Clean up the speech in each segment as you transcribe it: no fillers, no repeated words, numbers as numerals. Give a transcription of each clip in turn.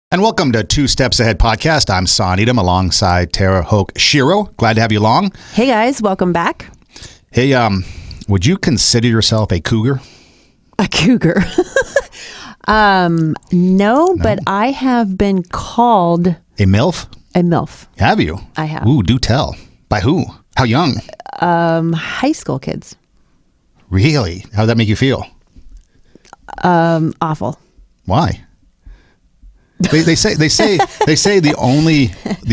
And welcome to Two Steps Ahead podcast. I'm Son Edom alongside Tara Hoke Shiro. Glad to have you along. Hey guys, welcome back. Hey, would you consider yourself a cougar? A cougar? No, but I have been called A Milf? a Milf. Have you? I have. Ooh, do tell. By who? How young? High school kids. Really? How did that make you feel? Awful. Why? They say the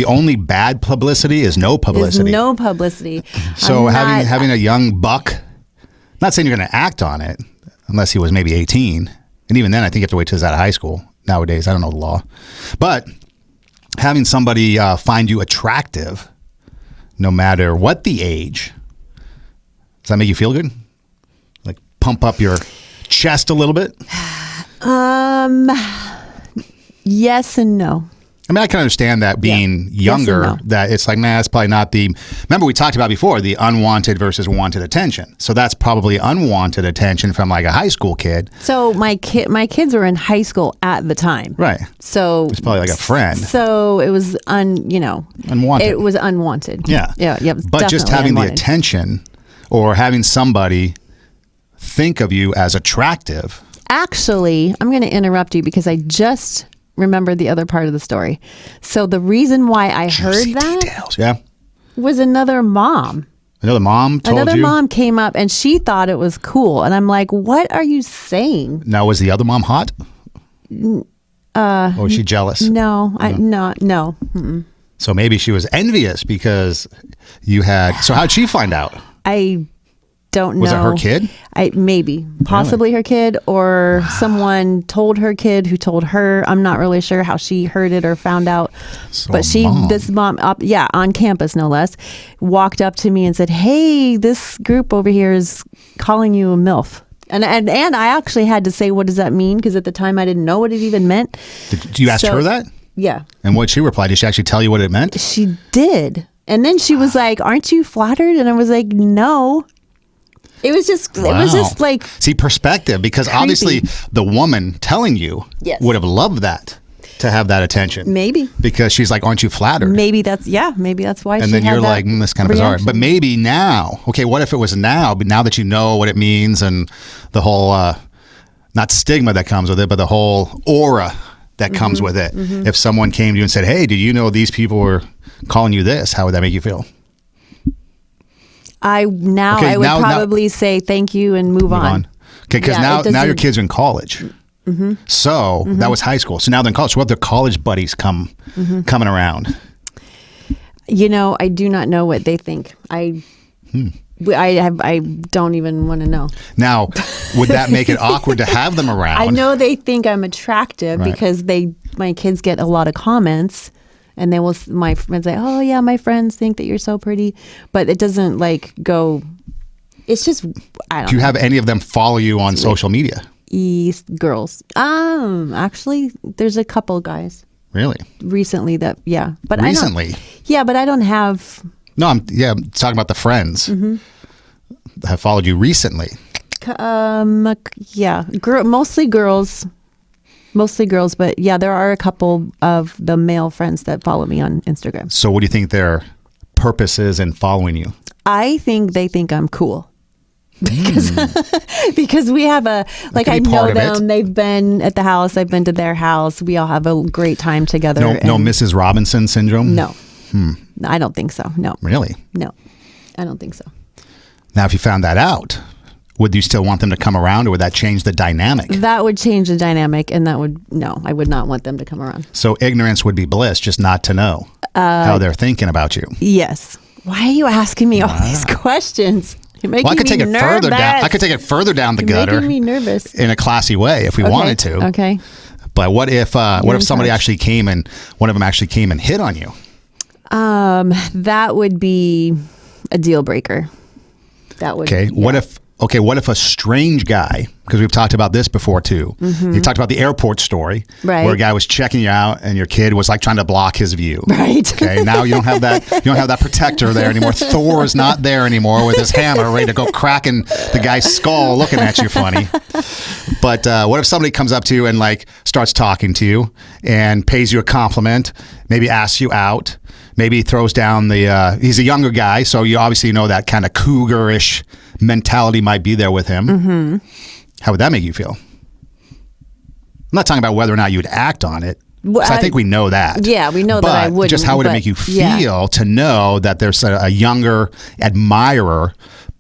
only bad publicity is no publicity. There's no publicity. So having a young buck, not saying you're going to act on it unless he was maybe 18, and even then I think you have to wait till he's out of high school nowadays. I don't know the law, but having somebody find you attractive, no matter what the age, does that make you feel good? Like pump up your chest a little bit? Yes and no. I mean, I can understand that being younger, yes and no. that it's like, nah, it's probably not the, remember we talked about before, the unwanted versus wanted attention. So that's probably unwanted attention from like a high school kid. So my kids were in high school at the time. Right. So it's probably like a friend. So it was unwanted. It was unwanted. Yeah. Yeah. But just having unwanted. the attention or having somebody think of you as attractive. Actually, I'm going to interrupt you because I just remember the other part of the story. So the reason why I heard that details. Yeah. was another mom. Another mom told you? Another mom came up and she thought it was cool. And I'm like, what are you saying? Now, was the other mom hot? Or was she jealous? No. No. Mm-mm. So maybe she was envious because you had... So how'd she find out? I don't know. Was it her kid? Maybe. Possibly her kid, or someone told her kid who told her. I'm not really sure how she heard it or found out. So but this mom, on campus no less, walked up to me and said, "Hey, this group over here is calling you a MILF." And I actually had to say, what does that mean? Because at the time I didn't know what it even meant. Did you ask her that? Yeah. And what she replied? Did she actually tell you what it meant? She did. And then she was like, "Aren't you flattered?" And I was like, "No." It was just like... See, perspective, because creepy. Obviously the woman telling you would have loved that, to have that attention. Maybe. Because she's like, aren't you flattered? Maybe that's why and she then had you're that like, that's kind of bizarre. But maybe now, okay, what if it was now, but now that you know what it means and the whole, not stigma that comes with it, but the whole aura that comes with it. Mm-hmm. If someone came to you and said, hey, did you know these people were calling you this? How would that make you feel? I would probably say thank you and move on. Okay, because now your kids are in college. Mm-hmm. So that was high school. So now they're in college. So what their college buddies coming around? I do not know what they think. I don't even want to know. Now, would that make it awkward to have them around? I know they think I'm attractive because my kids get a lot of comments. And my friends say, "Oh yeah, my friends think that you're so pretty," but it doesn't go. It's just I don't. Do you have any of them follow you on social media? Girls. Actually, there's a couple guys. Really? Recently, but recently. But I don't have. No, I'm talking about the friends that have followed you recently. Mostly girls. Mostly girls, but there are a couple of the male friends that follow me on Instagram. So what do you think their purpose is in following you? I think they think I'm cool. Because we have I know them. They've been at the house. I've been to their house. We all have a great time together. No Mrs. Robinson syndrome? No. I don't think so. No. Really? No, I don't think so. Now, if you found that out, would you still want them to come around, or would that change the dynamic? That would change the dynamic, and I would not want them to come around. So ignorance would be bliss, just not to know how they're thinking about you. Yes. Why are you asking me all these questions? You're making I could take it nervous. further down. I could take it further down the gutter. Making me nervous in a classy way if we wanted to. Okay. But what if somebody actually came and one of them actually came and hit on you? That would be a deal breaker. That would. Okay. Yeah. okay, what if a strange guy, because we've talked about this before too. You talked about the airport story, Right. where a guy was checking you out and your kid was like trying to block his view. Right. Okay, now you don't have that protector there anymore. Thor is not there anymore with his hammer ready to go cracking the guy's skull looking at you funny. But what if somebody comes up to you and like starts talking to you and pays you a compliment, maybe asks you out, maybe throws down he's a younger guy, so you obviously know that kind of cougar-ish mentality might be there with him. How would that make you feel? I'm not talking about whether or not you would act on it. Well, I think we know that. Yeah, we know that I wouldn't. Just how would it make you feel to know that there's a younger admirer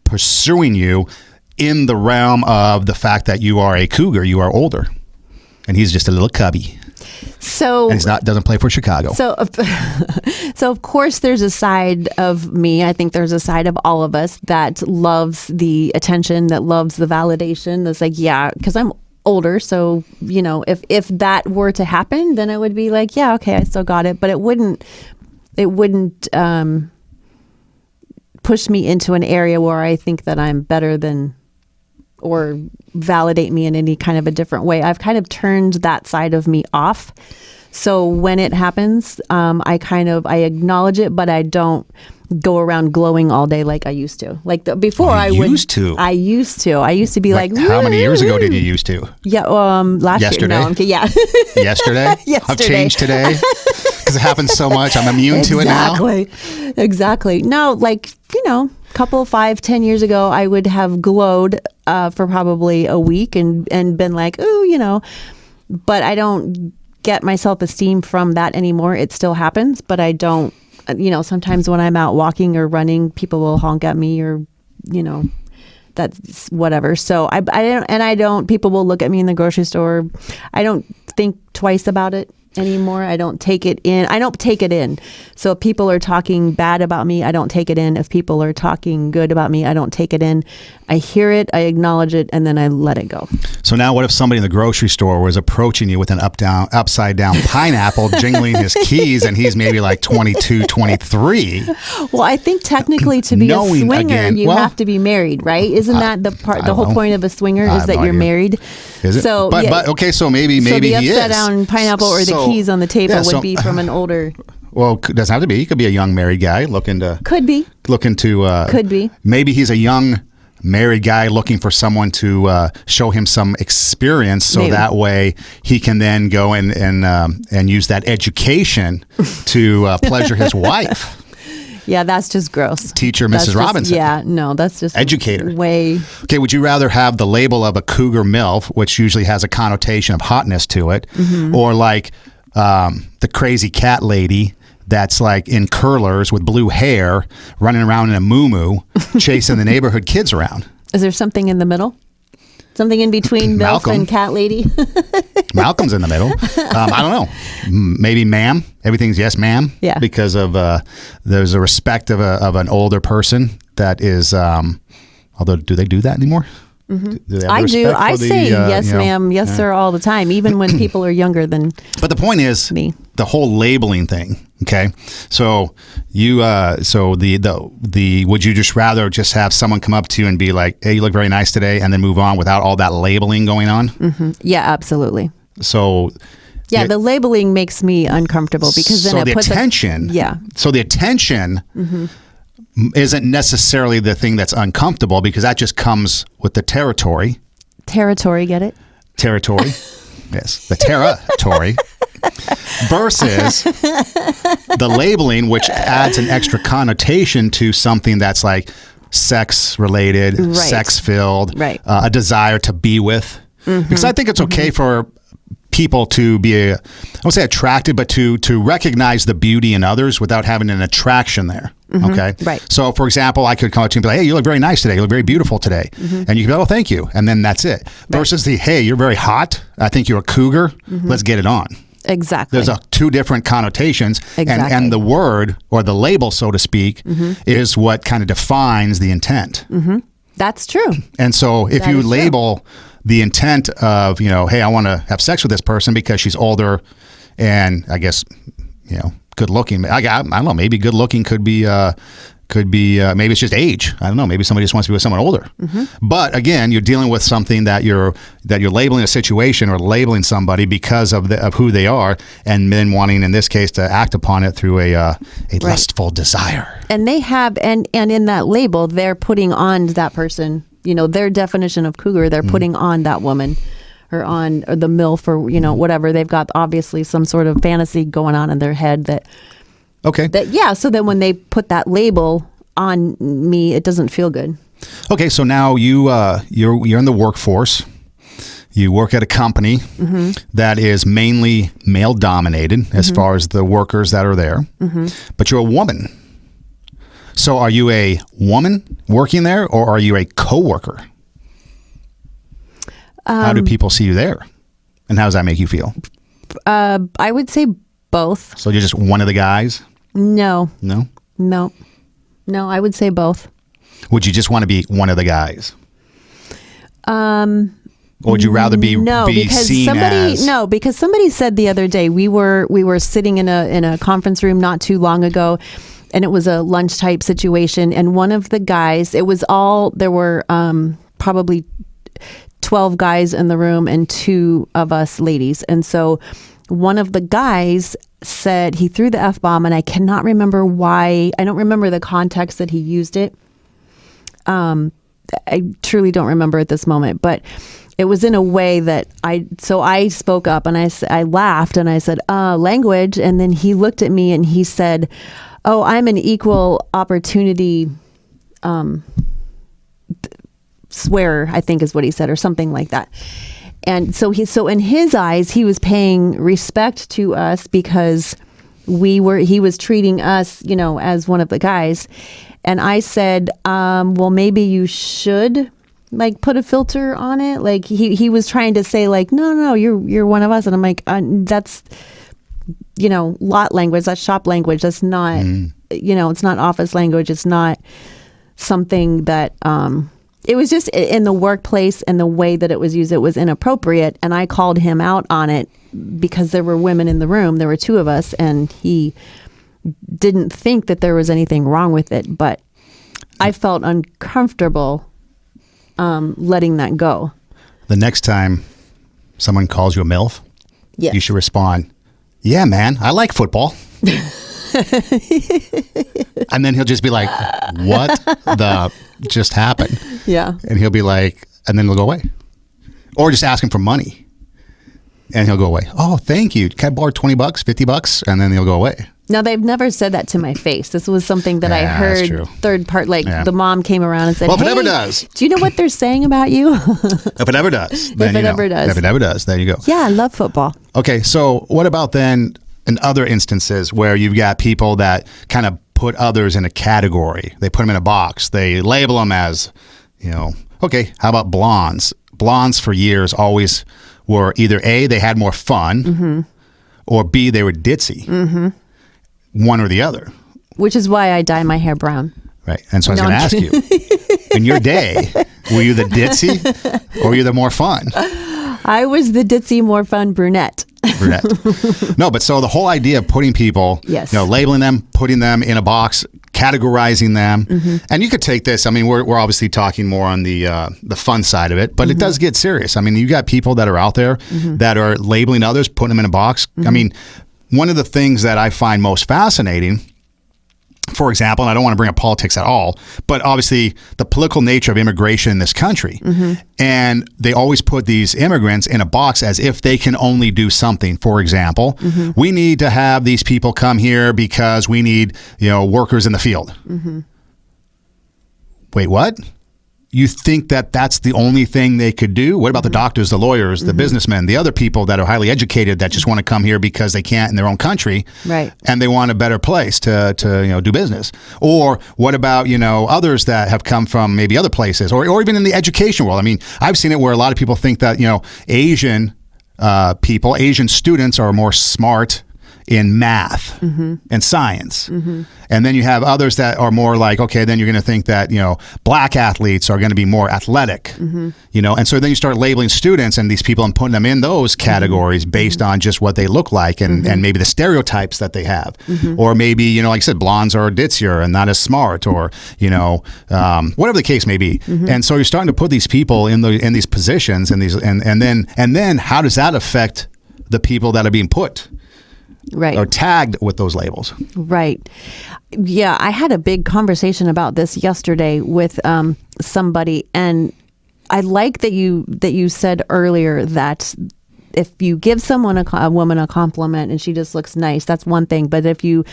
pursuing you in the realm of the fact that you are a cougar, you are older, and he's just a little cubby. So and doesn't play for Chicago. So of course there's a side of me, I think there's a side of all of us that loves the attention, that loves the validation, that's like, yeah, because I'm older, so if that were to happen, then I would be like, yeah, okay, I still got it, but it wouldn't push me into an area where I think that I'm better than, or validate me in any kind of a different way. I've kind of turned that side of me off. So when it happens, I acknowledge it, but I don't go around glowing all day like I used to. Like before, I used to be like, how many years ago did you used to? Yeah, last yesterday? year. No, I'm kidding. Yeah. Yesterday? I've changed today because it happens so much. I'm immune to it now. Exactly. No, couple 5-10 years ago, I would have glowed for probably a week and been like, ooh, but I don't get my self-esteem from that anymore. It still happens, but I don't, sometimes when I'm out walking or running, people will honk at me or, that's whatever. So I don't, people will look at me in the grocery store. I don't think twice about it anymore. I don't take it in. So if people are talking bad about me, I don't take it in. If people are talking good about me, I don't take it in. I hear it, I acknowledge it, and then I let it go. So now what if somebody in the grocery store was approaching you with an upside down pineapple, jingling his keys, and he's maybe like 22, 23? Well, I think technically to be a swinger, you have to be married, right? Isn't that the whole point of a swinger is that you're married? Is it? So, but okay, so maybe the he is. The upside down pineapple or the keys on the table would be from an older. Well, it doesn't have to be. He could be a young married guy looking to. Could be. Could be. Maybe he's a young married guy looking for someone to show him some experience, so that way he can then go and use that education to pleasure his wife. Yeah, that's just gross. Teacher, Mrs. Robinson. Yeah, no, that's just educator. Way. Okay, would you rather have the label of a cougar milf, which usually has a connotation of hotness to it, or like the crazy cat lady that's like in curlers with blue hair, running around in a muumuu, chasing the neighborhood kids around? Is there something in the middle? Something in between Milf and cat lady? Malcolm's in the middle. I don't know. Maybe ma'am. Everything's yes, ma'am. Yeah. Because of there's a respect of an older person that is. Although, do they do that anymore? Do I do. I say yes, ma'am, yes, sir, all the time, even when people are younger than. But the point is, me. The whole labeling thing. Okay, so you, the would you just rather just have someone come up to you and be like, "Hey, you look very nice today," and then move on without all that labeling going on? Yeah, absolutely. So. Yeah, the labeling makes me uncomfortable because then it puts attention. So the attention. Isn't necessarily the thing that's uncomfortable because that just comes with the territory. Territory, get it? Territory. Yes, the territory. Versus the labeling, which adds an extra connotation to something that's like sex related, sex filled, a desire to be with. Because I think it's okay for people to be, I won't say attracted, but to recognize the beauty in others without having an attraction there. Okay. Right. So, for example, I could come up to you and be like, "Hey, you look very nice today. You look very beautiful today," and you can be, "Oh, thank you," and then that's it. Versus "Hey, you're very hot. I think you're a cougar. Let's get it on." Exactly. There's two different connotations, and the word or the label, so to speak, is what kind of defines the intent. That's true. And so, if you label the intent of, hey, I want to have sex with this person because she's older and I guess, good looking. I don't know, maybe good looking could be Could be maybe it's just age. I don't know. Maybe somebody just wants to be with someone older. But again, you're dealing with something that you're labeling a situation or labeling somebody because of who they are, and then wanting, in this case, to act upon it through a lustful desire. And they have, and in that label, they're putting on that person. Their definition of cougar, they're putting on that woman, or the MILF, or whatever. They've got obviously some sort of fantasy going on in their head that. Okay. So then when they put that label on me, it doesn't feel good. Okay, so now you're in the workforce. You work at a company that is mainly male dominated as far as the workers that are there. But you're a woman. So are you a woman working there, or are you a coworker? How do people see you there? And how does that make you feel? I would say both. So you're just one of the guys? No, I would say both. Would you just want to be one of the guys? Or would you rather be seen as? No, because somebody said the other day, we were sitting in a conference room not too long ago, and it was a lunch type situation, and one of the guys, there were probably 12 guys in the room and 2 of us ladies, and so one of the guys said, he threw the F-bomb, and I cannot remember why. I don't remember the context that he used it. I truly don't remember at this moment, but it was in a way that I spoke up, and I laughed, and I said, language. And then he looked at me and he said, oh, I'm an equal opportunity swearer, I think is what he said, or something like that. And so in his eyes, he was paying respect to us because he was treating us, as one of the guys. And I said, well, maybe you should put a filter on it. Like he was trying to say no, you're one of us. And I'm like, that's, lot language, that's shop language. That's not, it's not office language. It's not something that, it was just in the workplace, and the way that it was used, it was inappropriate. And I called him out on it because there were women in the room. There were 2 of us, and he didn't think that there was anything wrong with it. But I felt uncomfortable letting that go. The next time someone calls you a MILF, you should respond, yeah, man, I like football. And then he'll just be like, what the just happened? Yeah. And he'll be like, and then he'll go away. Or just ask him for money. And he'll go away. Oh, thank you. Can I borrow $20, $50? And then he'll go away. Now, they've never said that to my face. This was something that I heard third part, the mom came around and said, well, if it ever does. Do you know what they're saying about you? If it ever does, then If it ever does, there you go. Yeah, I love football. Okay, so what about then in other instances where you've got people that kind of put others in a category? They put them in a box. They label them as, okay, how about blondes? Blondes for years always were either A, they had more fun, or B, they were ditzy. One or the other. Which is why I dye my hair brown. Right. And so I was going to ask you, in your day, were you the ditzy or were you the more fun? I was the ditzy, more fun brunette. No, but so the whole idea of putting people, labeling them, putting them in a box, categorizing them, and you could take this. I mean, we're obviously talking more on the fun side of it, but it does get serious. I mean, you got people that are out there that are labeling others, putting them in a box. I mean, one of the things that I find most fascinating, for example, and I don't want to bring up politics at all, but obviously the political nature of immigration in this country. And they always put these immigrants in a box as if they can only do something. For example, we need to have these people come here because we need, workers in the field. Wait, what? You think that that's the only thing they could do? What about the doctors, the lawyers, the businessmen, the other people that are highly educated that just want to come here because they can't in their own country, right? And they want a better place to do business? Or what about others that have come from maybe other places, or even in the education world? I mean, I've seen it where a lot of people think that Asian people, Asian students are more smart in math and science. And then you have others that are more like, okay, then you're going to think that, black athletes are going to be more athletic, and so then you start labeling students and these people and putting them in those categories based on just what they look like and maybe the stereotypes that they have. Or maybe, like I said, blondes are ditzier and not as smart, or, whatever the case may be. And so you're starting to put these people in these positions and then how does that affect the people that are being put or tagged with those labels? Right. Yeah, I had a big conversation about this yesterday with somebody, and I like that you said earlier that if you give someone a woman a compliment and she just looks nice, that's one thing. But if you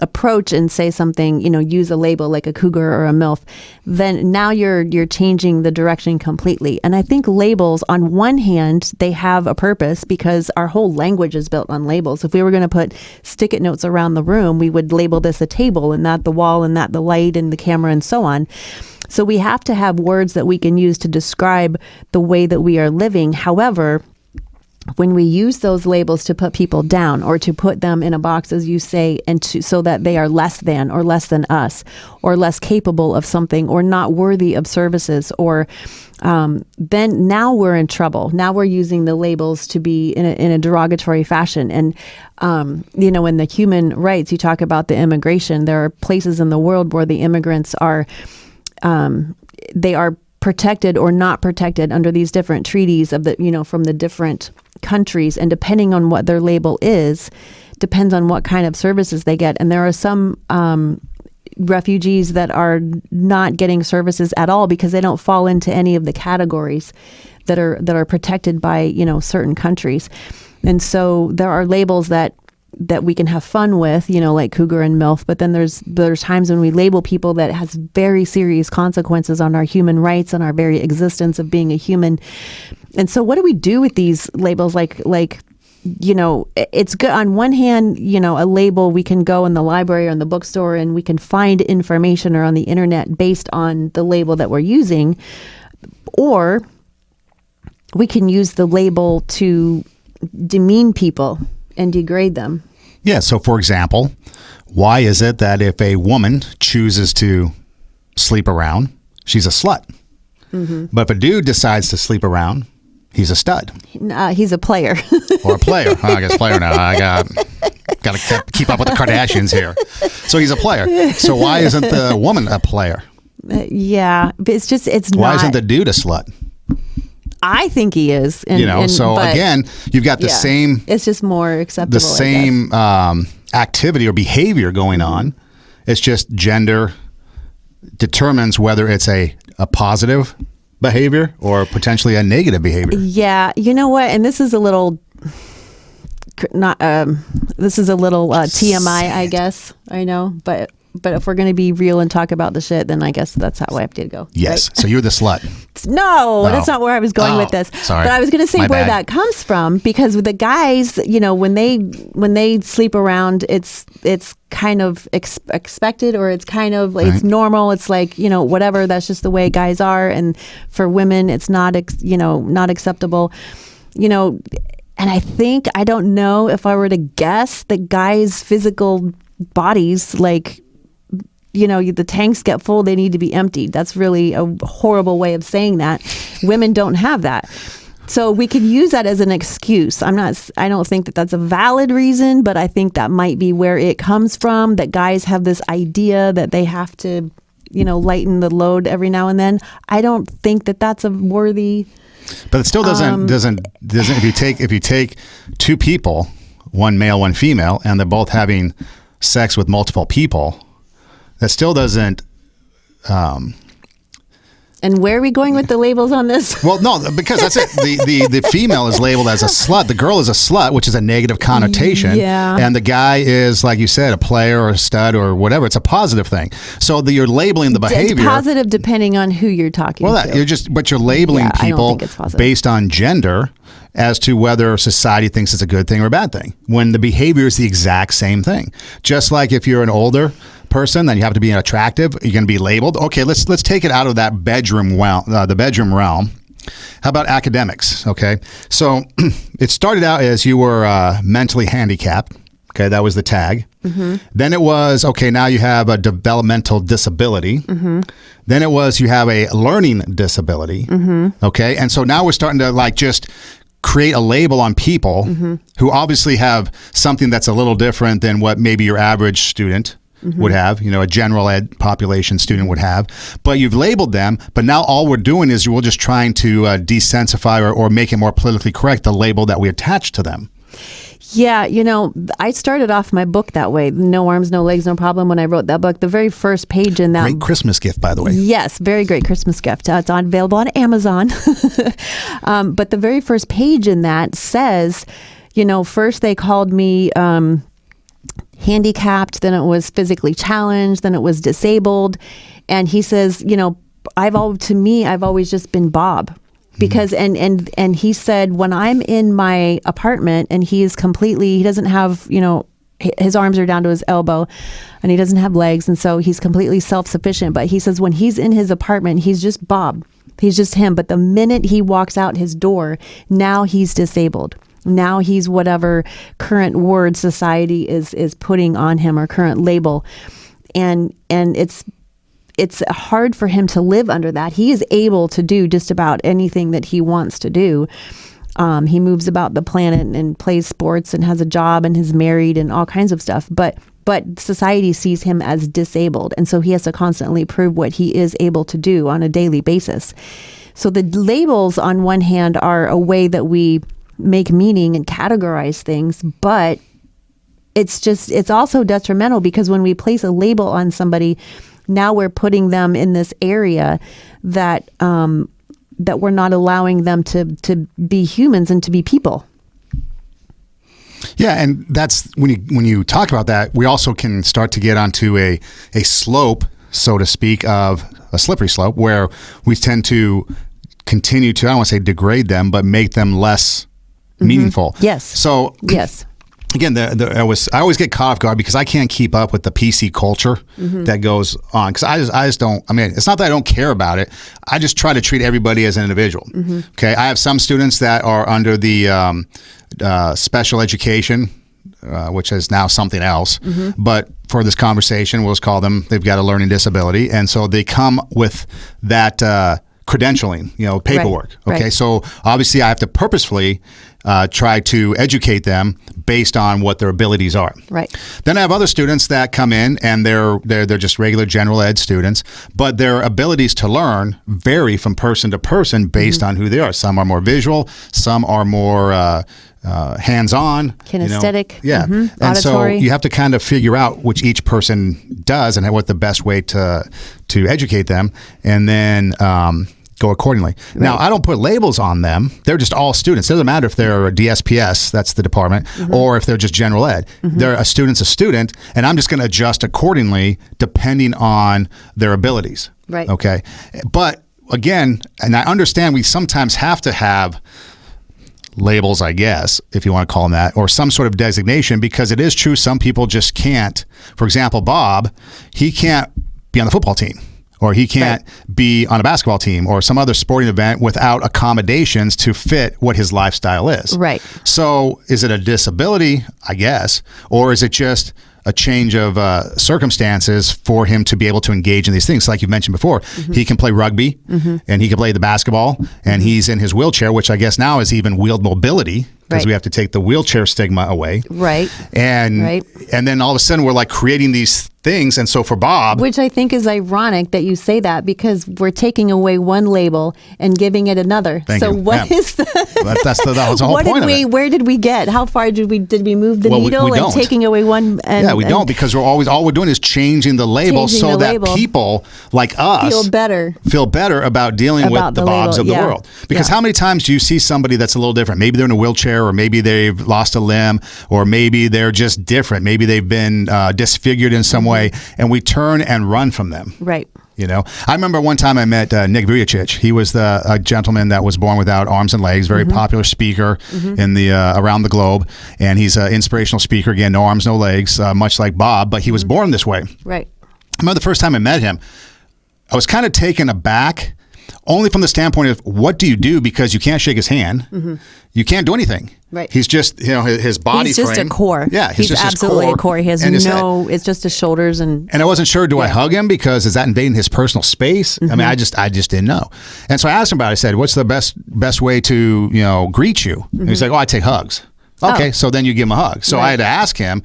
approach and say something, use a label like a cougar or a Milf, then now you're changing the direction completely. And I think labels, on one hand, they have a purpose because our whole language is built on labels. If we were going to put stick-it notes around the room, we would label this a table and that the wall and that the light and the camera and so on. So we have to have words that we can use to describe the way that we are living. However, when we use those labels to put people down or to put them in a box, as you say, and so that they are less than or less than us or less capable of something or not worthy of services, or then now we're in trouble. Now we're using the labels to be in a derogatory fashion. And, in the human rights, you talk about the immigration. There are places in the world where the immigrants are, they are protected or not protected under these different treaties of from the different countries, and depending on what their label is, depends on what kind of services they get. And there are some refugees that are not getting services at all because they don't fall into any of the categories that are protected by certain countries. And so there are labels that we can have fun with, like Cougar and Milf, but then there's times when we label people that has very serious consequences on our human rights and our very existence of being a human. And so what do we do with these labels? Like it's good on one hand, a label, we can go in the library or in the bookstore and we can find information or on the internet based on the label that we're using, or we can use the label to demean people and degrade them. Yeah. So, for example, why is it that if a woman chooses to sleep around, she's a slut? But if a dude decides to sleep around, he's a stud. He's a player. Or a player. Oh, I guess player now. I got to keep up with the Kardashians here. So he's a player. So why isn't the woman a player? Yeah. But it's not. Why isn't the dude a slut? I think he is. But again, you've got the same... It's just more acceptable. The same activity or behavior going on. It's just gender determines whether it's a positive behavior or potentially a negative behavior. Yeah. You know what? And this is a little... TMI, I guess. I know. But if we're going to be real and talk about the shit, then I guess that's how I have to go. Yes. Right? So you're the slut. No, that's not where I was going with this. Sorry. But I was going to say where that comes from, because with the guys, when they sleep around, it's kind of expected, or it's kind of it's normal. It's like, whatever. That's just the way guys are. And for women, it's not not acceptable. And I don't know if I were to guess that guys' physical bodies, the tanks get full, they need to be emptied. That's really a horrible way of saying that. Women don't have that. So we could use that as an excuse. I don't think that that's a valid reason, but I think that might be where it comes from, that guys have this idea that they have to, lighten the load every now and then. I don't think that that's a worthy... But it still doesn't if you take two people, one male, one female, and they're both having sex with multiple people, that still doesn't... And where are we going with the labels on this? Well, no, because that's it. The female is labeled as a slut. The girl is a slut, which is a negative connotation. Yeah. And the guy is, like you said, a player or a stud or whatever. It's a positive thing. So you're labeling the behavior. It's positive depending on who you're talking to. But you're labeling people based on gender as to whether society thinks it's a good thing or a bad thing, when the behavior is the exact same thing. Just like if you're an older person, then you have to be attractive, you're going to be labeled. Okay, let's take it out of that bedroom realm. How about academics? Okay, so it started out as you were mentally handicapped, Okay, that was the tag. Then it was, okay, now you have a developmental disability. Then it was, you have a learning disability. Okay, and so now we're starting to like just create a label on people who obviously have something that's a little different than what maybe your average student would have, a general ed population student would have. But you've labeled them, but now all we're doing is we're just trying to desensify or make it more politically correct, the label that we attach to them. Yeah, I started off my book that way. No arms, no legs, no problem. When I wrote that book, the very first page in that... Great Christmas gift, by the way. Yes, very great Christmas gift. It's available on Amazon. But the very first page in that says, first they called me handicapped, then it was physically challenged, then it was disabled. And he says, I've always just been Bob. Because and he said, when I'm in my apartment and he doesn't have, his arms are down to his elbow and he doesn't have legs. And so he's completely self-sufficient. But he says when he's in his apartment, he's just Bob. He's just him. But the minute he walks out his door, now he's disabled. Now he's whatever current word society is putting on him or current label. And it's hard for him to live under that. He is able to do just about anything that he wants to do. He moves about the planet and plays sports and has a job and is married and all kinds of stuff. But society sees him as disabled. And so he has to constantly prove what he is able to do on a daily basis. So the labels on one hand are a way that we make meaning and categorize things, but it's also detrimental because when we place a label on somebody, now we're putting them in this area that we're not allowing them to be humans and to be people. Yeah, and that's when you talk about that, we also can start to get onto a slope, so to speak, of a slippery slope where we tend to continue to, I don't want to say degrade them, but make them less meaningful. Yes. So yes. Again, I always get caught off guard because I can't keep up with the PC culture that goes on. Because I just don't. I mean, it's not that I don't care about it. I just try to treat everybody as an individual. Okay, I have some students that are under the special education, which is now something else. But for this conversation, we'll just call them. They've got a learning disability, and so they come with that credentialing, paperwork. Right. Okay, Right. so obviously I have to purposefully try to educate them based on what their abilities are. Right. Then I have other students that come in and they're just regular general ed students, but their abilities to learn vary from person to person based on who they are. Some are more visual, some are more hands-on, kinesthetic, yeah. And auditory. So you have to kind of figure out which each person does and what the best way to educate them, and then go accordingly. Right. Now, I don't put labels on them. They're just all students. It doesn't matter if they're a DSPS, that's the department, or if they're just general ed. They're a student's a student, and I'm just going to adjust accordingly depending on their abilities. Right. Okay. But again, and I understand we sometimes have to have labels, I guess, if you want to call them that, or some sort of designation, because it is true some people just can't. For example, Bob, he can't be on the football team. Or he can't be on a basketball team or some other sporting event without accommodations to fit what his lifestyle is. Right. So is it a disability, I guess, or is it just a change of circumstances for him to be able to engage in these things? Like you mentioned before, he can play rugby and he can play the basketball and he's in his wheelchair, which I guess now is even wheeled mobility because we have to take the wheelchair stigma away. Right. And then all of a sudden we're like creating these things. And so for Bob, which I think is ironic that you say that because we're taking away one label and giving it another. So what is the that's the whole point of it. Where did we get? How far did we move the needle and taking away one? And, we don't, because all we're doing is changing the label so that people like us feel better about dealing with the Bobs of the world. Because how many times do you see somebody that's a little different? Maybe they're in a wheelchair, or maybe they've lost a limb, or maybe they're just different. Maybe they've been disfigured in some way, and we turn and run from them. Right. I remember one time I met Nick Vujicic. He was a gentleman that was born without arms and legs, very popular speaker in the around the globe, and he's an inspirational speaker. Again, no arms, no legs, much like Bob, but he was born this way. Right. I remember the first time I met him, I was kind of taken aback only from the standpoint of what do you do, because you can't shake his hand. You can't do anything. Right. He's just, his body He's just frame. a core. Yeah. He's just absolutely his a core. He has and his head. it's just his shoulders and I wasn't sure, do I hug him because is that invading his personal space? I mean, I just didn't know. And so I asked him about it. I said, what's the best way to, greet you? And he's like, I take hugs. Okay, so then you give him a hug. So I had to ask him,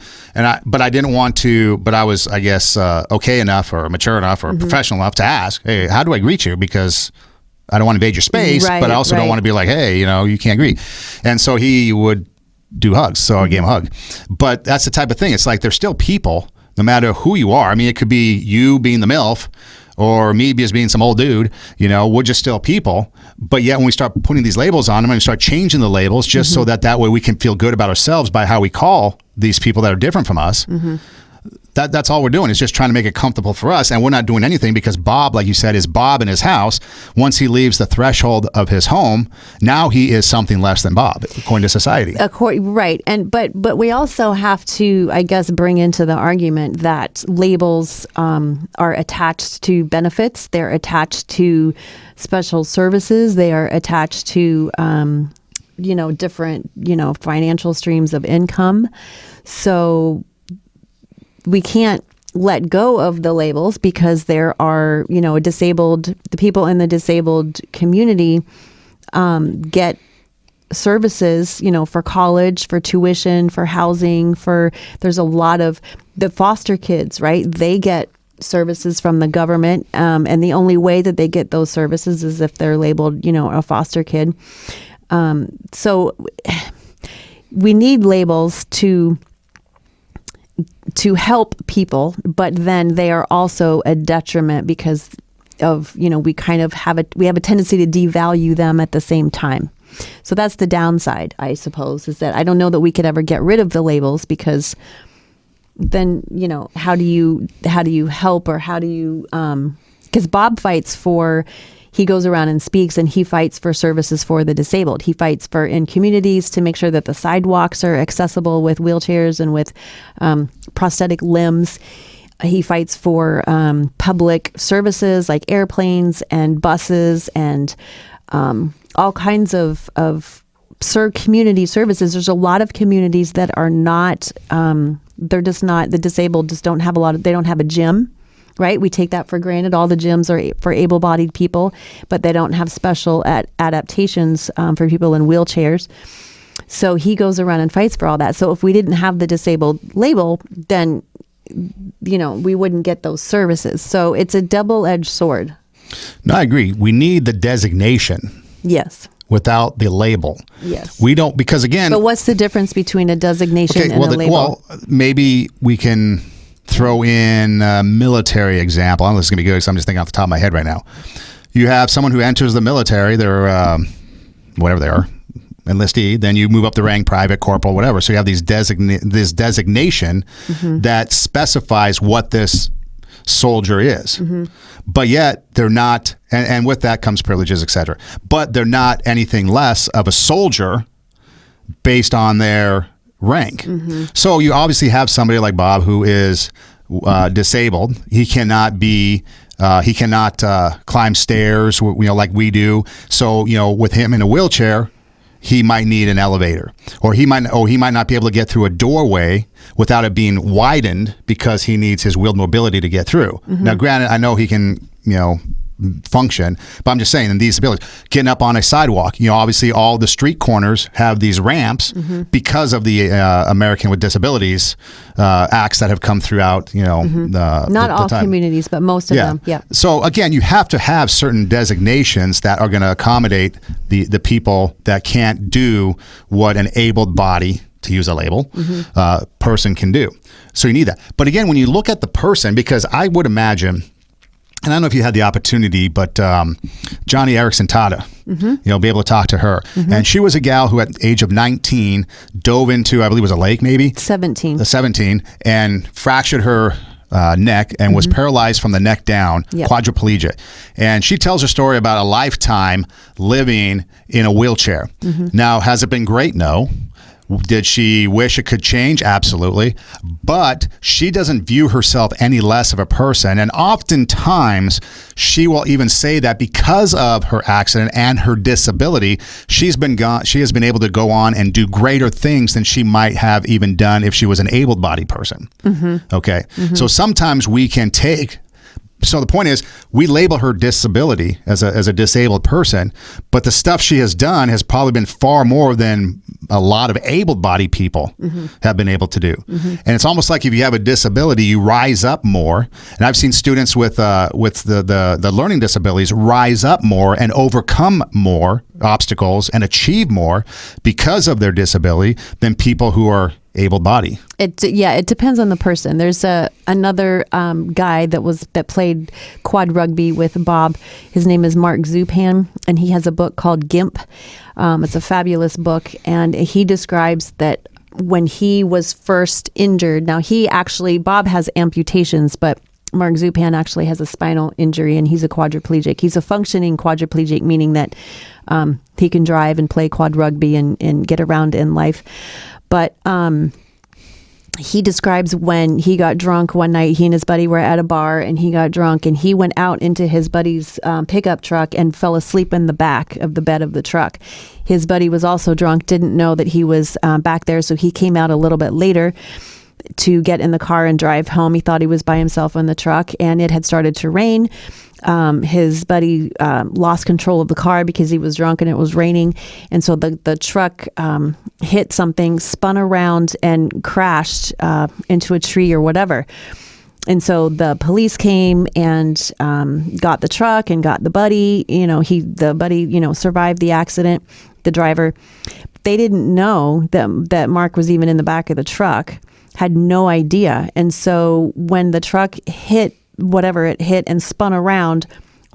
but I didn't want to. But I was, I guess, okay enough or mature enough or professional enough to ask, hey, how do I greet you? Because I don't want to invade your space, but I also don't want to be like, hey, you can't greet. And so he would do hugs. So I gave him a hug. But that's the type of thing. It's like there's still people, no matter who you are. I mean, it could be you being the MILF or me just being some old dude, we're just still people. But yet when we start putting these labels on them and start changing the labels just so that way we can feel good about ourselves by how we call these people that are different from us, that's all we're doing is just trying to make it comfortable for us. And we're not doing anything because Bob, like you said, is Bob in his house. Once he leaves the threshold of his home, now he is something less than Bob, according to society. Right. But we also have to, I guess, bring into the argument that labels are attached to benefits. They're attached to special services. They are attached to, different, financial streams of income. So we can't let go of the labels because there are, the people in the disabled community get services, for college, for tuition, for housing, there's a lot of the foster kids, right? They get services from the government. And the only way that they get those services is if they're labeled, a foster kid. So we need labels to help people, but then they are also a detriment because of, we have a tendency to devalue them at the same time. So that's the downside, I suppose, is that I don't know that we could ever get rid of the labels because then, how do you help or how do you, because Bob fights he goes around and speaks and he fights for services for the disabled. He fights in communities to make sure that the sidewalks are accessible with wheelchairs and with prosthetic limbs. He fights for public services like airplanes and buses and all kinds of community services. There's a lot of communities that are not, the disabled just don't have they don't have a gym. Right? We take that for granted. All the gyms are for able-bodied people, but they don't have special adaptations for people in wheelchairs. So he goes around and fights for all that. So if we didn't have the disabled label, then, we wouldn't get those services. So it's a double-edged sword. No, I agree. We need the designation. Yes. Without the label. Yes. We don't, because again... But what's the difference between a designation and a label? Well, maybe we can throw in a military example. I don't know if this is going to be good because I'm just thinking off the top of my head right now. You have someone who enters the military, they're whatever they are, enlistee, then you move up the rank, private, corporal, whatever. So you have this designation that specifies what this soldier is. But yet they're not, and with that comes privileges, etc. But they're not anything less of a soldier based on their rank. So you obviously have somebody like Bob who is disabled. He cannot climb stairs, like we do. So, with him in a wheelchair, he might need an elevator, or he might not be able to get through a doorway without it being widened because he needs his wheeled mobility to get through. Now, granted, I know he can, function, but I'm just saying in these abilities, getting up on a sidewalk, obviously all the street corners have these ramps because of the American with Disabilities acts that have come throughout, not all communities, but most of them. Yeah. So again, you have to have certain designations that are going to accommodate the people that can't do what an abled body, to use a label, person can do. So you need that. But again, when you look at the person, because I would imagine, and I don't know if you had the opportunity, but Johnny Erickson Tata, be able to talk to her. And she was a gal who at the age of 19 dove into, I believe it was a lake maybe? 17, and fractured her neck and was paralyzed from the neck down, quadriplegic. And she tells her story about a lifetime living in a wheelchair. Now, has it been great? No. Did she wish it could change? Absolutely. But she doesn't view herself any less of a person. And oftentimes, she will even say that because of her accident and her disability, she has been able to go on and do greater things than she might have even done if she was an able-bodied person. Okay? So sometimes we can take... So the point is, we label her disability as a disabled person, but the stuff she has done has probably been far more than a lot of able-bodied people have been able to do. And it's almost like if you have a disability, you rise up more. And I've seen students with the learning disabilities rise up more and overcome more obstacles and achieve more because of their disability than people who are able-bodied. It depends on the person. There's another guy that played quad rugby with Bob. His name is Mark Zupan, and he has a book called GIMP. It's a fabulous book, and he describes that when he was first injured. Now, Bob has amputations, but Mark Zupan actually has a spinal injury, and he's a quadriplegic. He's a functioning quadriplegic, meaning that he can drive and play quad rugby and get around in life. But he describes when he got drunk one night. He and his buddy were at a bar, and he got drunk, and he went out into his buddy's pickup truck and fell asleep in the back of the bed of the truck. His buddy was also drunk, didn't know that he was back there, so he came out a little bit later to get in the car and drive home. He thought he was by himself in the truck, and it had started to rain. His buddy lost control of the car because he was drunk and it was raining. And so the truck hit something, spun around, and crashed into a tree or whatever. And so the police came and got the truck and got the buddy. The buddy survived the accident, the driver. They didn't know that Mark was even in the back of the truck, had no idea. And so when the truck hit whatever it hit and spun around,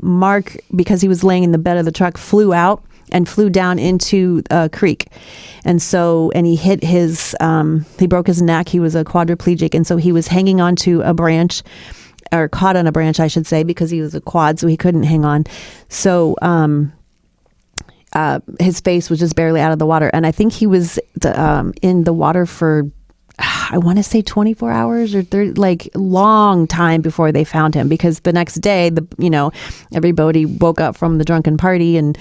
Mark, because he was laying in the bed of the truck, flew out and flew down into a creek. And he hit he broke his neck. He was a quadriplegic. And so he was hanging onto a branch, or caught on a branch, I should say, because he was a quad, so he couldn't hang on. So, his face was just barely out of the water. And I think he was in the water for, I want to say 24 hours or 30, long time before they found him, because the next day, everybody woke up from the drunken party and,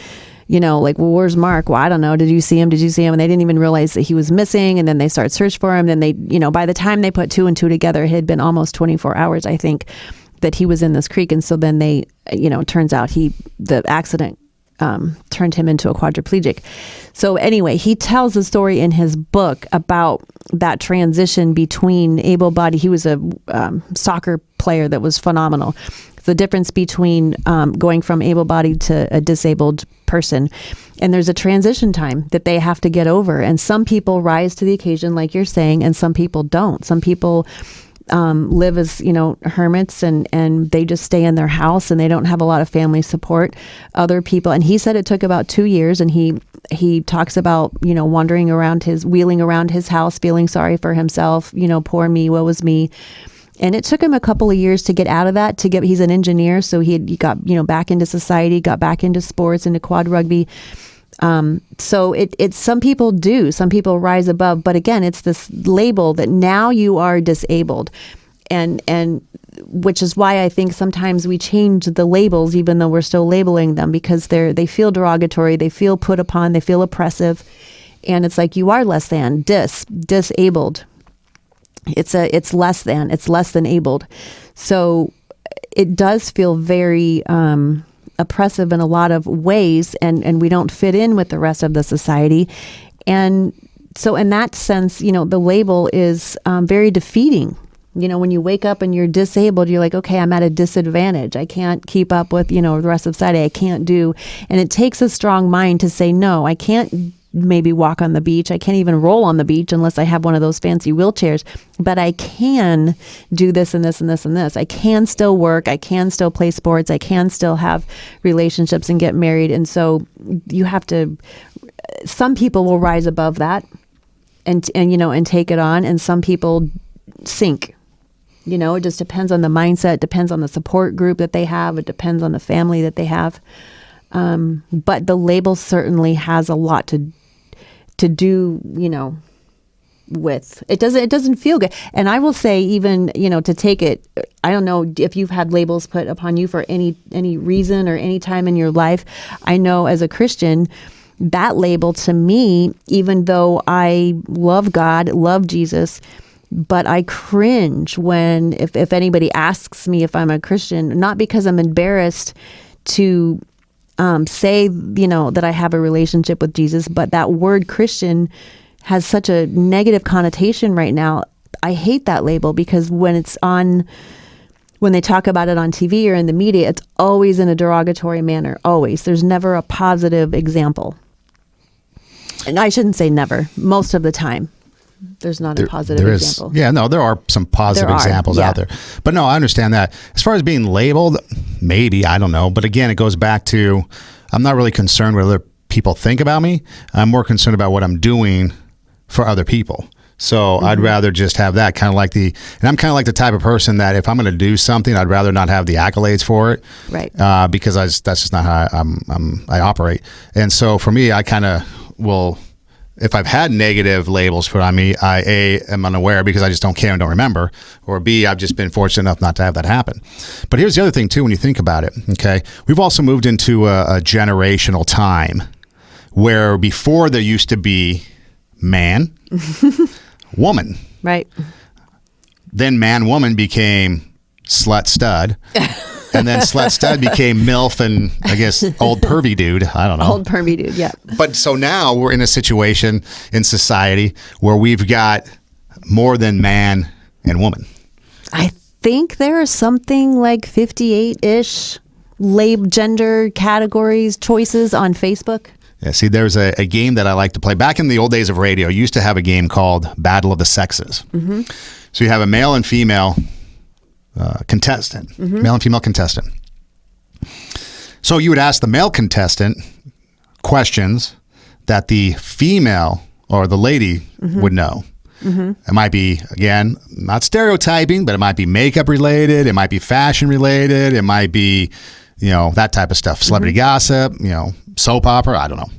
well, where's Mark? Well, I don't know. Did you see him? And they didn't even realize that he was missing. And then they start search for him. Then they, by the time they put 2 and 2 together, it had been almost 24 hours, I think, that he was in this creek. And so then they, turns out the accident turned him into a quadriplegic. So anyway, he tells a story in his book about that transition between able-bodied. He was a soccer player that was phenomenal. The difference between going from able-bodied to a disabled person. And there's a transition time that they have to get over. And some people rise to the occasion, like you're saying, and some people don't. Some people live as, hermits and they just stay in their house and they don't have a lot of family support. Other people, and he said it took about 2 years, and he talks about, wheeling around his house, feeling sorry for himself, poor me, woe was me. And it took him a couple of years to get out of that, he's an engineer. So he got, back into society, got back into sports, into quad rugby. So it's some people do, some people rise above, but again, it's this label that now you are disabled, and which is why I think sometimes we change the labels, even though we're still labeling them, because they feel derogatory, they feel put upon, they feel oppressive, and it's like you are less than disabled. It's less than abled. So it does feel very oppressive in a lot of ways, and we don't fit in with the rest of the society. And so in that sense, the label is very defeating. When you wake up and you're disabled, you're like, okay, I'm at a disadvantage. I can't keep up with, the rest of society. I can't do. And it takes a strong mind to say, no, I can't maybe walk on the beach. I can't even roll on the beach unless I have one of those fancy wheelchairs, but I can do this and this and this and this. I can still work. I can still play sports. I can still have relationships and get married. And so you have to, some people will rise above that and take it on. And some people sink. It just depends on the mindset, depends on the support group that they have. It depends on the family that they have. But the label certainly has a lot to do, with. It doesn't feel good. And I will say, even, to take it, I don't know if you've had labels put upon you for any reason or any time in your life. I know as a Christian, that label to me, even though I love God, love Jesus, but I cringe when if anybody asks me if I'm a Christian, not because I'm embarrassed to say, that I have a relationship with Jesus, but that word Christian has such a negative connotation right now. I hate that label because when they talk about it on TV or in the media, it's always in a derogatory manner. Always. There's never a positive example. And I shouldn't say never. Most of the time, there's not a positive example. Yeah, no, there are some positive examples out there. But no, I understand that. As far as being labeled, maybe, I don't know. But again, it goes back to, I'm not really concerned with what other people think about me. I'm more concerned about what I'm doing for other people. So I'd rather just have that and I'm kind of like the type of person that if I'm going to do something, I'd rather not have the accolades for it. Right. Because that's just not how I operate. And so for me, I kind of will, if I've had negative labels put on me, I am unaware because I just don't care and don't remember, or B, I've just been fortunate enough not to have that happen. But here's the other thing too, when you think about it, okay, we've also moved into a generational time where before there used to be man, woman. Right. Then man, woman became slut, stud. And then slut, stud became Milf and I guess old pervy dude. I don't know. Old pervy dude, yeah. But so now we're in a situation in society where we've got more than man and woman. I think there are something like 58-ish gender categories, choices on Facebook. Yeah, see, there's a game that I like to play. Back in the old days of radio, I used to have a game called Battle of the Sexes. Mm-hmm. So you have a male and female contestant, male and female contestant. So you would ask the male contestant questions that the female or the lady would know. Mm-hmm. It might be, again, not stereotyping, but it might be makeup related. It might be fashion related. It might be, that type of stuff. Celebrity gossip, soap opera, I don't know.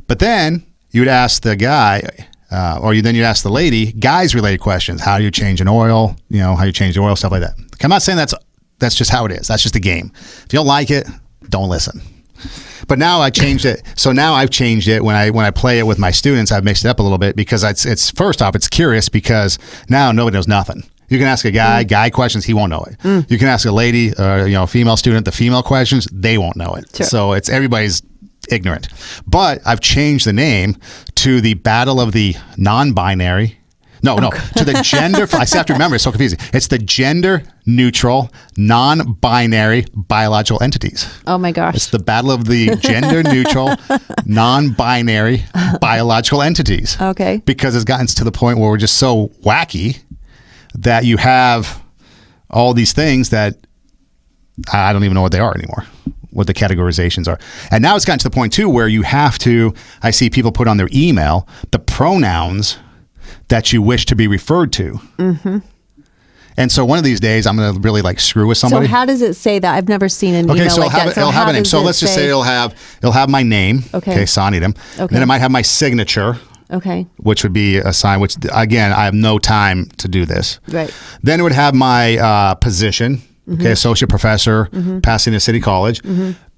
But then you would ask the guy, then you'd ask the lady, guys related questions. How do you change an oil? How you change the oil, stuff like that. I'm not saying that's just how it is. That's just a game. If you don't like it, don't listen. But now I changed it. So now I've changed it when I play it with my students. I've mixed it up a little bit because it's first off, it's curious because now nobody knows nothing. You can ask a guy questions, he won't know it. You can ask a lady, a female student, the female questions, they won't know it. Sure. So it's everybody's ignorant. But I've changed the name to the Battle of the Non-Binary. No, to the gender. I have to remember, it's so confusing. It's the gender neutral, non-binary biological entities. Oh my gosh. It's the battle of the gender neutral, non-binary biological entities. Okay. Because it's gotten to the point where we're just so wacky that you have all these things that I don't even know what they are anymore, what the categorizations are. And now it's gotten to the point too where you have to, I see people put on their email the pronouns that you wish to be referred to. Mm-hmm. And so one of these days I'm going to really screw with somebody. So how does it say that? I've never seen an email so like that. It'll have a name. So let's just say it'll have my name. Okay. Sonny them. Okay. Then it might have my signature. Okay. Which would be a sign, which again, I have no time to do this. Right. Then it would have my position. Mm-hmm. Okay. Associate professor, Pasadena City College,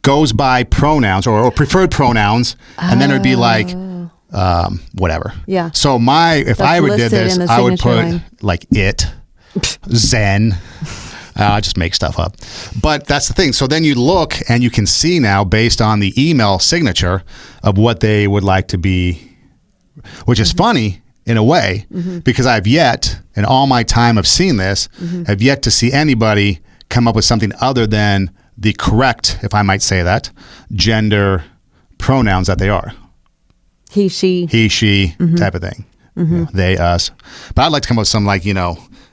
goes by pronouns or preferred pronouns. And then it would be whatever. Yeah. So if I ever did this, I would put it, Zen. I just make stuff up. But that's the thing. So then you look and you can see now based on the email signature of what they would like to be, which is funny in a way because I've yet, in all my time of seeing this, have yet to see anybody come up with something other than the correct, if I might say that, gender pronouns that they are. He, she type of thing. They, us. But I'd like to come up with some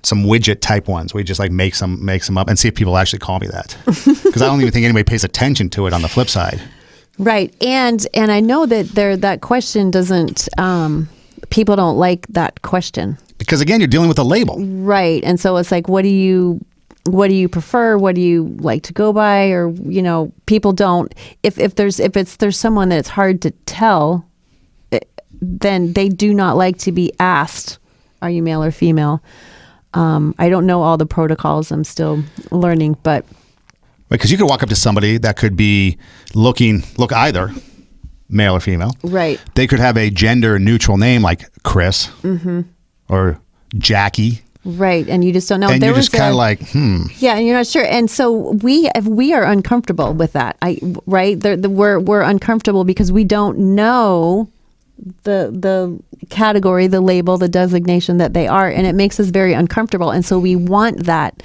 some widget type ones where you just make some up and see if people actually call me that. Because I don't even think anybody pays attention to it on the flip side. Right. And I know that that question doesn't, people don't like that question. Because again, you're dealing with a label. Right. And so it's what do you prefer? What do you like to go by? Or, people don't, if there's someone that it's hard to tell, then they do not like to be asked are you male or female? I don't know all the protocols. I'm still learning, but because you could walk up to somebody that could be look either male or female. Right. They could have a gender neutral name like Chris or Jackie. Right, and you just don't know. And you're just kind of like, Yeah, and you're not sure. And so we are uncomfortable with that. We're uncomfortable because we don't know the category, the label, the designation that they are, and it makes us very uncomfortable. And so we want that.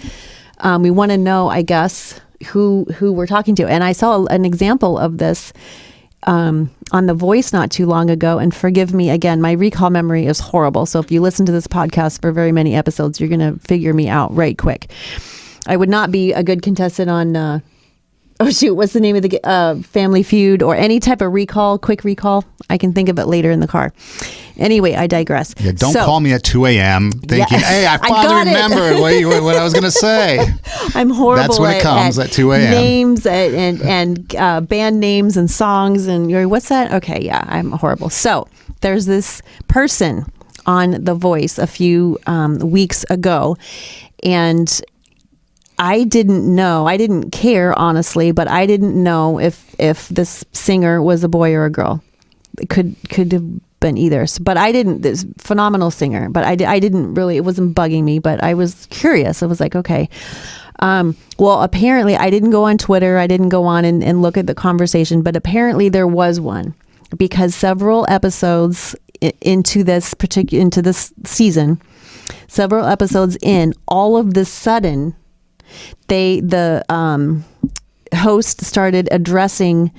We want to know, I guess, who we're talking to. And I saw an example of this on The Voice not too long ago. And forgive me again, my recall memory is horrible. So if you listen to this podcast for very many episodes, you're going to figure me out right quick. I would not be a good contestant on what's the name of the Family Feud or any type of quick recall. I can think of it later in the car. Anyway, I digress. Yeah, don't call me at 2 a.m. thinking, hey, I finally remembered what I was going to say. I'm horrible. That's when it comes at 2 a.m. Names and band names and songs and what's that? Okay, yeah, I'm horrible. So there's this person on The Voice a few weeks ago, and I didn't care, honestly, but I didn't know if this singer was a boy or a girl. It could have been either. But I didn't, this phenomenal singer, but I didn't really, it wasn't bugging me, but I was curious. I was like, okay. Well, apparently I didn't go on Twitter. I didn't go on and look at the conversation, but apparently there was one, because several episodes into this season, several episodes in, all of the sudden, the host started addressing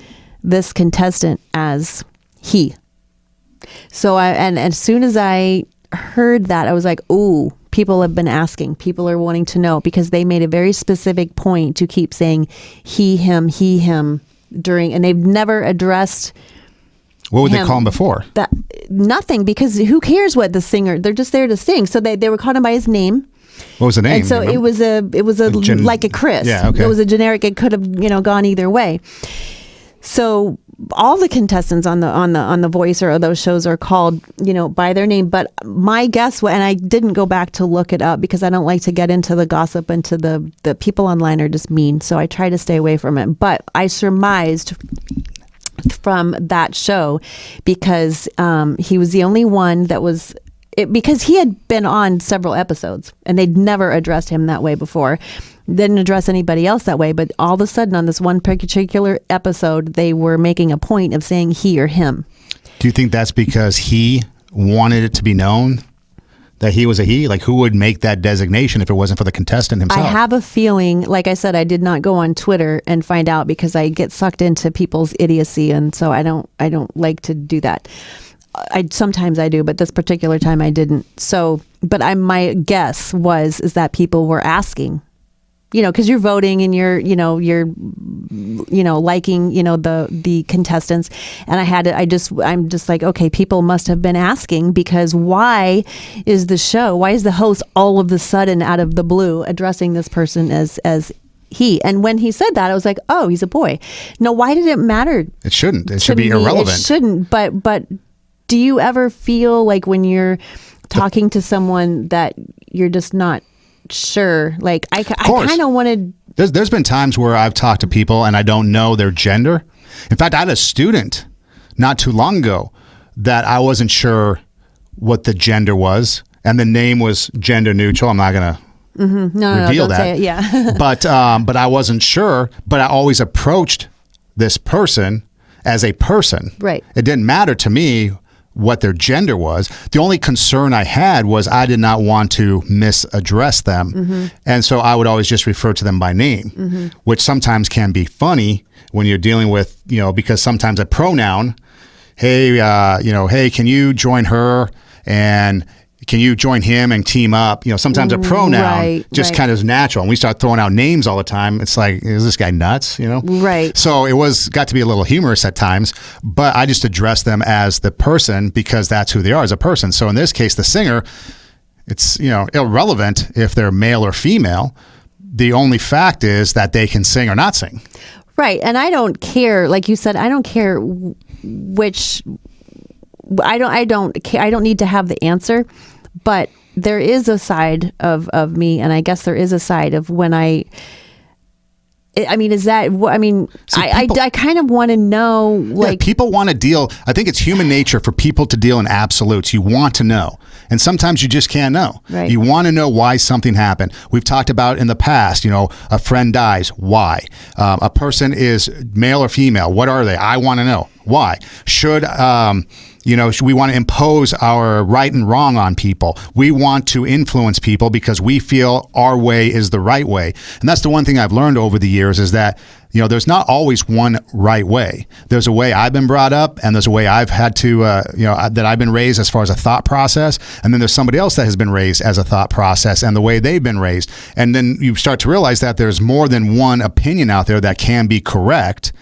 this contestant as he. So and as soon as I heard that, I was like, ooh, people have been asking. People are wanting to know, because they made a very specific point to keep saying he, him during, and they've never addressed. What would they call him before? Nothing, because who cares what the singer, they're just there to sing. So they were calling him by his name. What was the name? And so it was like a Chris. Yeah, okay. It was a generic. It could have gone either way. So all the contestants on the Voice or those shows are called by their name. But my guess, and I didn't go back to look it up because I don't like to get into the gossip, and to the people online are just mean. So I try to stay away from it. But I surmised from that show, because he was the only one that was. Because he had been on several episodes and they'd never addressed him that way before. Didn't address anybody else that way. But all of a sudden on this one particular episode, they were making a point of saying he or him. Do you think that's because he wanted it to be known that he was a he? Like, who would make that designation if it wasn't for the contestant himself? I have a feeling, like I said, I did not go on Twitter and find out, because I get sucked into people's idiocy. And so I don't like to do that. Sometimes I do, but this particular time I didn't. So, but my guess is that people were asking, because you're voting and you're liking, the contestants. And I'm just like, okay, people must have been asking, because why is the host all of a sudden out of the blue addressing this person as he? And when he said that, I was like, oh, he's a boy. No, why did it matter? It shouldn't. It should be irrelevant. It shouldn't, but do you ever feel like when you're talking to someone that you're just not sure? Like, I kind of wanted. There's been times where I've talked to people and I don't know their gender. In fact, I had a student not too long ago that I wasn't sure what the gender was, and the name was gender neutral. I'm not gonna reveal that. Say it. Yeah. but I wasn't sure. But I always approached this person as a person. Right. It didn't matter to me what their gender was. The only concern I had was I did not want to misaddress them. And so I would always just refer to them by name, which sometimes can be funny when you're dealing with, because sometimes a pronoun, hey, hey, can you join her? And can you join him and team up? Sometimes a pronoun kind of is natural. And we start throwing out names all the time. It's like, is this guy nuts? Right. So it got to be a little humorous at times, but I just addressed them as the person, because that's who they are, as a person. So in this case, the singer, it's, irrelevant if they're male or female. The only fact is that they can sing or not sing. Right. And I don't care, like you said, I don't care which, I don't need to have the answer. But there is a side of me, and I guess there is a side of when I mean, is that what I mean? See, I kind of want to know, like, people want to deal. I think it's human nature for people to deal in absolutes. You want to know, and sometimes you just can't know. Right. You want to know why something happened. We've talked about in the past. A friend dies. Why? A person is male or female. What are they? I want to know why. Should we want to impose our right and wrong on people. We want to influence people because we feel our way is the right way. And that's the one thing I've learned over the years is that, there's not always one right way. There's a way I've been brought up, and there's a way I've had to, that I've been raised as far as a thought process. And then there's somebody else that has been raised as a thought process and the way they've been raised. And then you start to realize that there's more than one opinion out there that can be correct.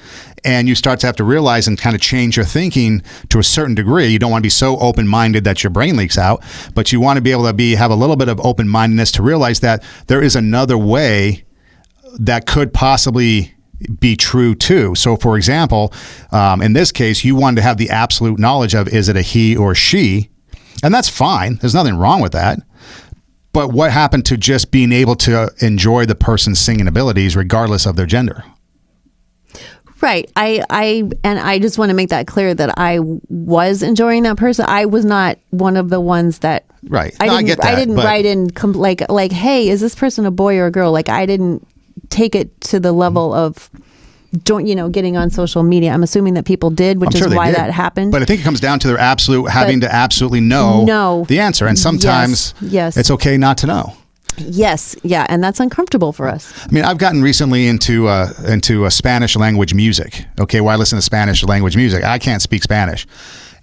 And you start to have to realize and kind of change your thinking to a certain degree. You don't want to be so open-minded that your brain leaks out, but you want to be able to have a little bit of open-mindedness to realize that there is another way that could possibly be true too. So for example, in this case, you wanted to have the absolute knowledge of, is it a he or she? And that's fine. There's nothing wrong with that. But what happened to just being able to enjoy the person's singing abilities regardless of their gender? Right. I just want to make that clear that I was enjoying that person. I was not one of the ones that. Right. I get that, didn't write in like, hey, is this person a boy or a girl? Like, I didn't take it to the level of, getting on social media. I'm assuming that people did, which is why that happened. But I think it comes down to their having to absolutely know the answer. And sometimes yes. It's okay not to know. Yes. Yeah. And that's uncomfortable for us. I mean, I've gotten recently into Spanish language music. Okay. Well, I listen to Spanish language music. I can't speak Spanish.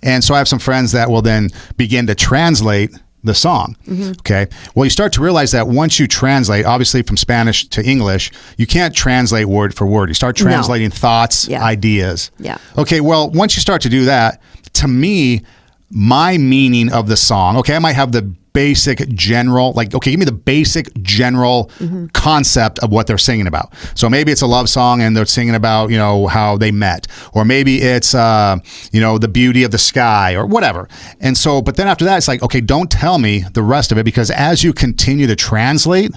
And so I have some friends that will then begin to translate the song. Mm-hmm. Okay. Well, you start to realize that once you translate, obviously from Spanish to English, you can't translate word for word. You start translating thoughts, ideas. Yeah. Okay. Well, once you start to do that, to me, my meaning of the song, okay, I might have the basic general, give me the basic general concept of what they're singing about. So maybe it's a love song and they're singing about, how they met, or maybe it's, the beauty of the sky or whatever. And so, but then after that, it's like, okay, don't tell me the rest of it, because as you continue to translate,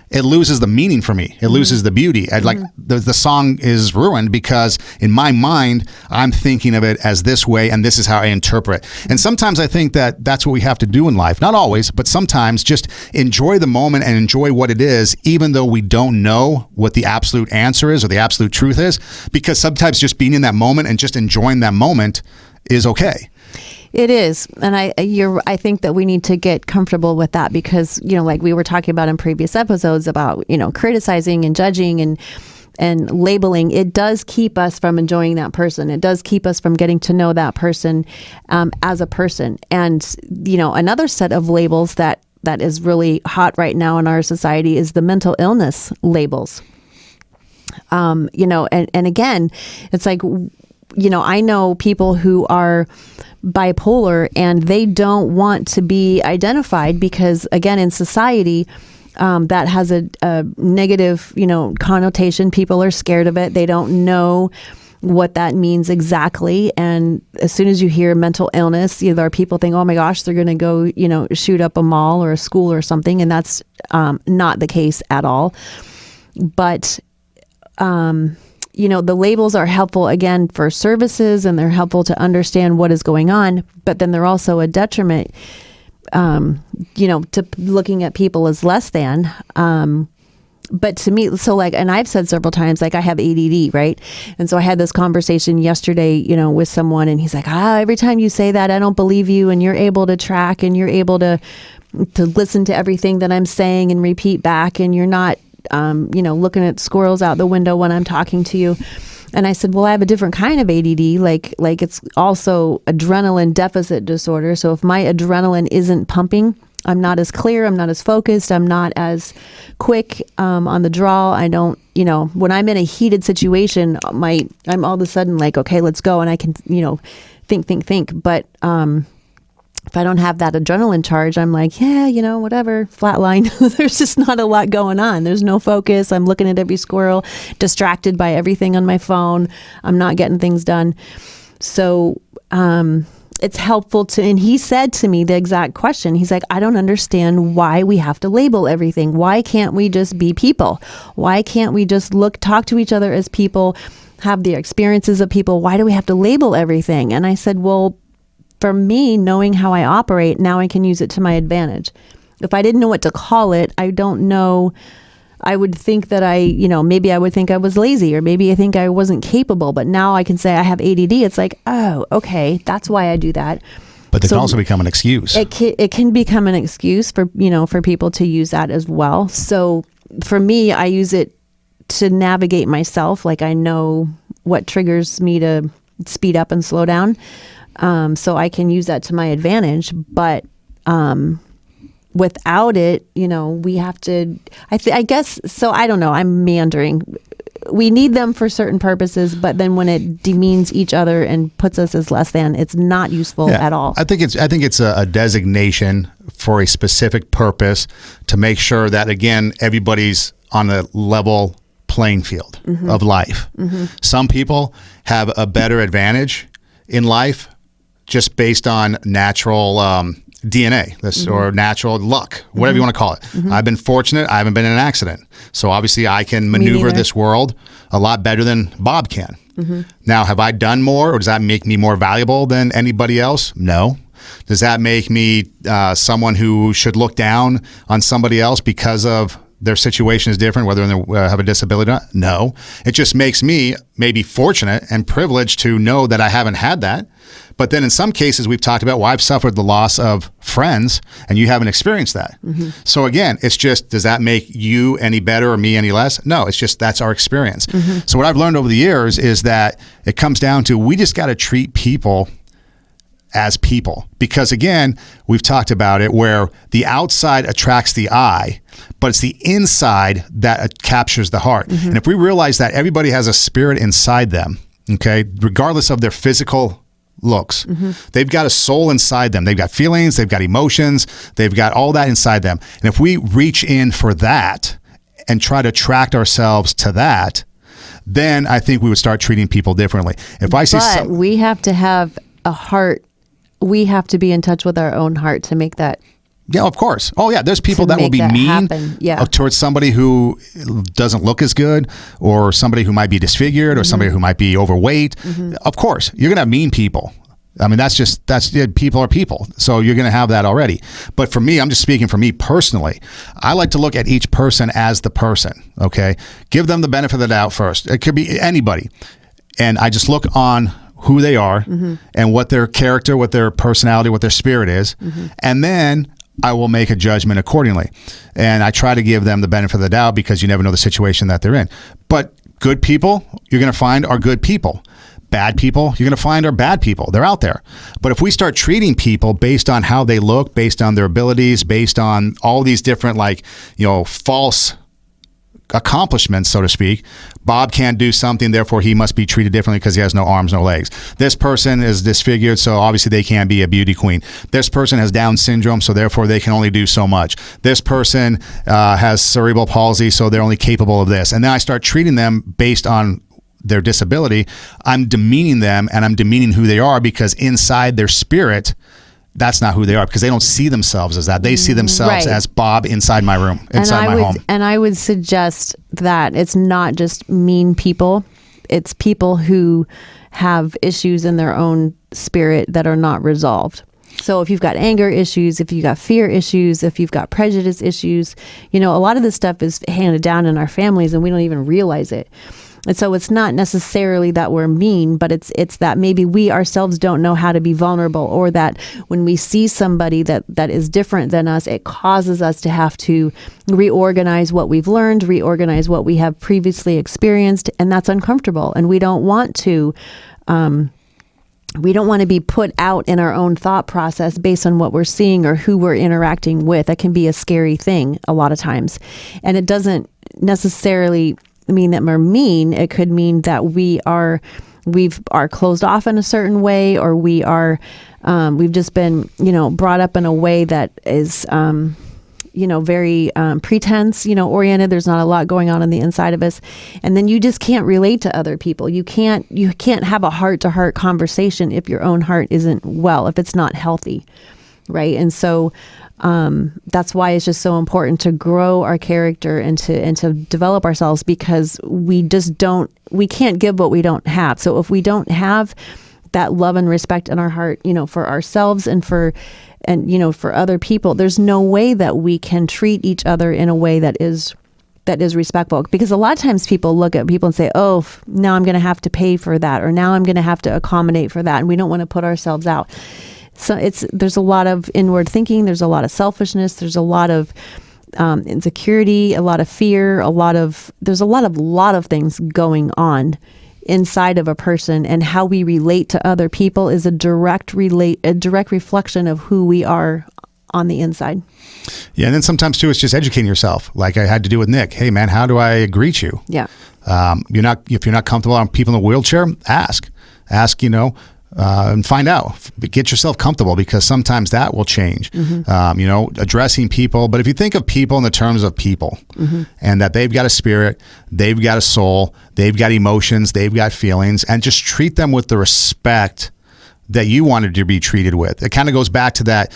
it loses the meaning for me. It loses the beauty. Like the song is ruined because in my mind, I'm thinking of it as this way, and this is how I interpret. And sometimes I think that that's what we have to do in life. Not always, but sometimes just enjoy the moment and enjoy what it is, even though we don't know what the absolute answer is or the absolute truth is, because sometimes just being in that moment and just enjoying that moment is okay. It is. And I think that we need to get comfortable with that because, like we were talking about in previous episodes about, criticizing and judging and labeling, it does keep us from enjoying that person. It does keep us from getting to know that person as a person. And, another set of labels that is really hot right now in our society is the mental illness labels. And again, it's like, I know people who are bipolar and they don't want to be identified because, again, in society, that has a negative, connotation. People are scared of it. They don't know what that means exactly. And as soon as you hear mental illness, there are people think, oh my gosh, they're going to go, shoot up a mall or a school or something. And that's not the case at all. But, the labels are helpful, again, for services, and they're helpful to understand what is going on, but then they're also a detriment, to looking at people as less than. But to me, and I've said several times, I have ADD, right? And so I had this conversation yesterday, with someone, and he's like, every time you say that, I don't believe you, and you're able to track, and you're able to listen to everything that I'm saying and repeat back, and you're not looking at squirrels out the window when I'm talking to you. And I said, well, I have a different kind of ADD. Like it's also adrenaline deficit disorder. So if my adrenaline isn't pumping, I'm not as clear. I'm not as focused. I'm not as quick on the draw. I don't, when I'm in a heated situation, I'm all of a sudden like, okay, let's go. And I can, think. But if I don't have that adrenaline charge, I'm like, yeah, whatever, flatline. There's just not a lot going on. There's no focus. I'm looking at every squirrel, distracted by everything on my phone. I'm not getting things done. So, it's helpful to, and he said to me the exact question. He's like, I don't understand why we have to label everything. Why can't we just be people? Why can't we just talk to each other as people, have the experiences of people? Why do we have to label everything? And I said, well, for me, knowing how I operate, now I can use it to my advantage. If I didn't know what to call it, I don't know. I would think that maybe I would think I was lazy, or maybe I think I wasn't capable. But now I can say I have ADD. It's like, oh, okay, that's why I do that. But it can also become an excuse. It can become an excuse for people to use that as well. So for me, I use it to navigate myself. Like, I know what triggers me to speed up and slow down. So I can use that to my advantage. But without it, we have to, I guess, so I don't know, I'm meandering. We need them for certain purposes, but then when it demeans each other and puts us as less than, it's not useful at all. I think it's a designation for a specific purpose to make sure that, again, everybody's on a level playing field of life. Some people have a better advantage in life just based on natural DNA, or natural luck, whatever you want to call it. I've been fortunate. I haven't been in an accident. So obviously I can maneuver this world a lot better than Bob can. Now, have I done more, or does that make me more valuable than anybody else? No. Does that make me someone who should look down on somebody else because of their situation is different, whether they have a disability or not? No. It just makes me maybe fortunate and privileged to know that I haven't had that. But then in some cases, we've talked about, I've suffered the loss of friends and you haven't experienced that. So again, it's just, does that make you any better or me any less? No, it's just, that's our experience. So what I've learned over the years is that it comes down to, we just got to treat people as people. Because again, we've talked about it, where the outside attracts the eye, but it's the inside that captures the heart. And if we realize that everybody has a spirit inside them, okay, regardless of their physical looks, they've got a soul inside them. They've got feelings, they've got emotions, they've got all that inside them. And if we reach in for that and try to attract ourselves to that, then I think we would start treating people differently. If I see, but we have to have a heart. We have to be in touch with our own heart to make that. Yeah, of course. Oh, yeah. There's people that will be mean towards somebody who doesn't look as good, or somebody who might be disfigured, or somebody who might be overweight. Of course, you're going to have mean people. I mean, that's people are people. So you're going to have that already. But for me, I'm just speaking for me personally. I like to look at each person as the person, okay? Give them the benefit of the doubt first. It could be anybody. And I just look on who they are and what their character, what their personality, what their spirit is. And then I will make a judgment accordingly. And I try to give them the benefit of the doubt, because you never know the situation that they're in. But good people, you're going to find are good people. Bad people, you're going to find are bad people. They're out there. But if we start treating people based on how they look, based on their abilities, based on all these different, false accomplishments, so to speak. Bob can't do something, therefore he must be treated differently because he has no arms, no legs. This person is disfigured, so obviously they can't be a beauty queen. This person has Down syndrome, so therefore they can only do so much. This person has cerebral palsy, so they're only capable of this. And then I start treating them based on their disability. I'm demeaning them, and I'm demeaning who they are, because inside their spirit, that's not who they are, because they don't see themselves as that. They see themselves as Bob inside my room, inside my home. And I would suggest that it's not just mean people. It's people who have issues in their own spirit that are not resolved. So if you've got anger issues, if you've got fear issues, if you've got prejudice issues, a lot of this stuff is handed down in our families and we don't even realize it. And so it's not necessarily that we're mean, but it's that maybe we ourselves don't know how to be vulnerable, or that when we see somebody that is different than us, it causes us to have to reorganize what we've learned, reorganize what we have previously experienced, and that's uncomfortable. And we don't want to be put out in our own thought process based on what we're seeing or who we're interacting with. That can be a scary thing a lot of times. And it doesn't necessarily mean that we're mean. It could mean that we are closed off in a certain way, or we've just been, brought up in a way that is, very pretense, oriented. There's not a lot going on the inside of us. And then you just can't relate to other people. You can't have a heart-to-heart conversation if your own heart isn't well, if it's not healthy, right? And so that's why it's just so important to grow our character and to develop ourselves, because we can't give what we don't have. So if we don't have that love and respect in our heart, for ourselves and for other people, there's no way that we can treat each other in a way that is respectful. Because a lot of times people look at people and say, oh, now I'm going to have to pay for that, or now I'm going to have to accommodate for that. And we don't want to put ourselves out. So there's a lot of inward thinking. There's a lot of selfishness. There's a lot of insecurity, a lot of fear, there's a lot of things going on inside of a person, and how we relate to other people is a direct reflection of who we are on the inside. Yeah, and then sometimes too, it's just educating yourself. Like I had to do with Nick. Hey, man, how do I greet you? Yeah. If you're not comfortable on people in a wheelchair, ask. And find out. Get yourself comfortable, because sometimes that will change. Addressing people. But if you think of people in the terms of people, and that they've got a spirit, they've got a soul, they've got emotions, they've got feelings, and just treat them with the respect that you wanted to be treated with. It kind of goes back to that,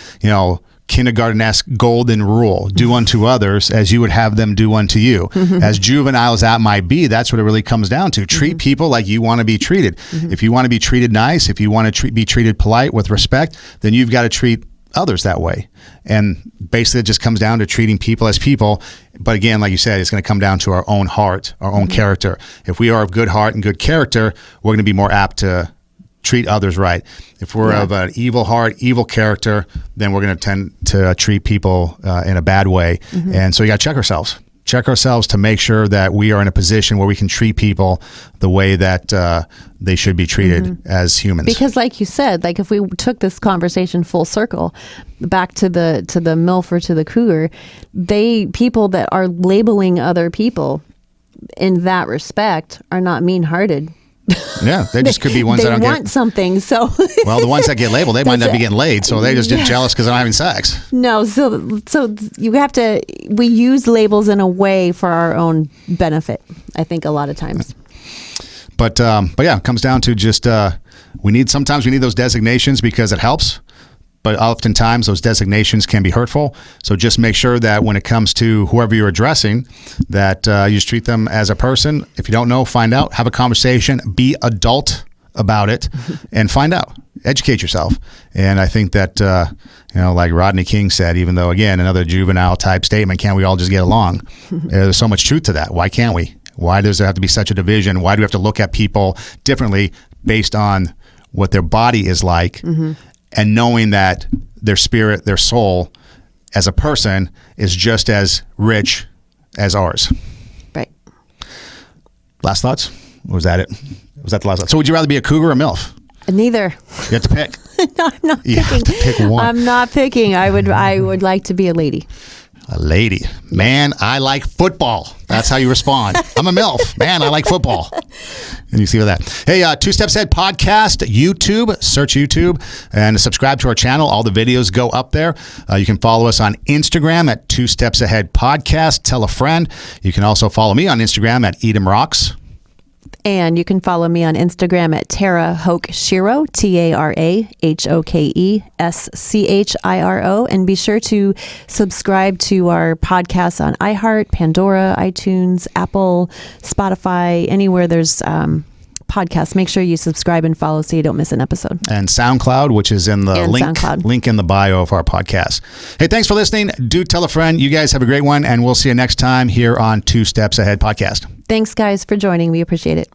kindergarten-esque golden rule: do unto others as you would have them do unto you. As juvenile as that might be, that's what it really comes down to. Treat people like you want to be treated. If you want to be treated nice, if you want to be treated polite with respect, then you've got to treat others that way. And basically it just comes down to treating people as people. But again, like you said, it's going to come down to our own heart, our own character. If we are of good heart and good character, we're going to be more apt to treat others right. If we're of an evil heart, evil character, then we're going to tend to treat people in a bad way. And so you got to check ourselves to make sure that we are in a position where we can treat people the way that they should be treated as humans. Because like you said, like if we took this conversation full circle back to the Milf or to the Cougar, people that are labeling other people in that respect are not mean-hearted. Yeah, they just could be ones that don't want something. So well, the ones that get labeled, they might not be getting laid, so they just get jealous because they're not having sex. No, so you have to. We use labels in a way for our own benefit, I think, a lot of times. But yeah, it comes down to just sometimes we need those designations because it helps. But oftentimes those designations can be hurtful. So just make sure that when it comes to whoever you're addressing, that you just treat them as a person. If you don't know, find out, have a conversation, be adult about it, and find out. Educate yourself. And I think that, like Rodney King said, even though, again, another juvenile type statement, can't we all just get along? There's so much truth to that. Why can't we? Why does there have to be such a division? Why do we have to look at people differently based on what their body is like? And knowing that their spirit, their soul, as a person, is just as rich as ours. Right. Last thoughts? Or was that it? Was that the last thought? So would you rather be a cougar or a MILF? Neither. You have to pick. No, I'm not picking. You have to pick one. I'm not picking. I would like to be a lady. A lady. Man, I like football. That's how you respond. I'm a MILF. Man, I like football. And you see with that. Hey, Two Steps Ahead podcast, YouTube. Search YouTube and subscribe to our channel. All the videos go up there. You can follow us on Instagram at Two Steps Ahead podcast. Tell a friend. You can also follow me on Instagram at Edom Rocks. And you can follow me on Instagram at Tara Hoke-Schiro, TaraHokeschiro. And be sure to subscribe to our podcasts on iHeart, Pandora, iTunes, Apple, Spotify, anywhere there's podcasts. Make sure you subscribe and follow so you don't miss an episode. And SoundCloud, which is in the link in the bio of our podcast. Hey, thanks for listening. Do tell a friend. You guys have a great one, and we'll see you next time here on Two Steps Ahead podcast. Thanks, guys, for joining. We appreciate it.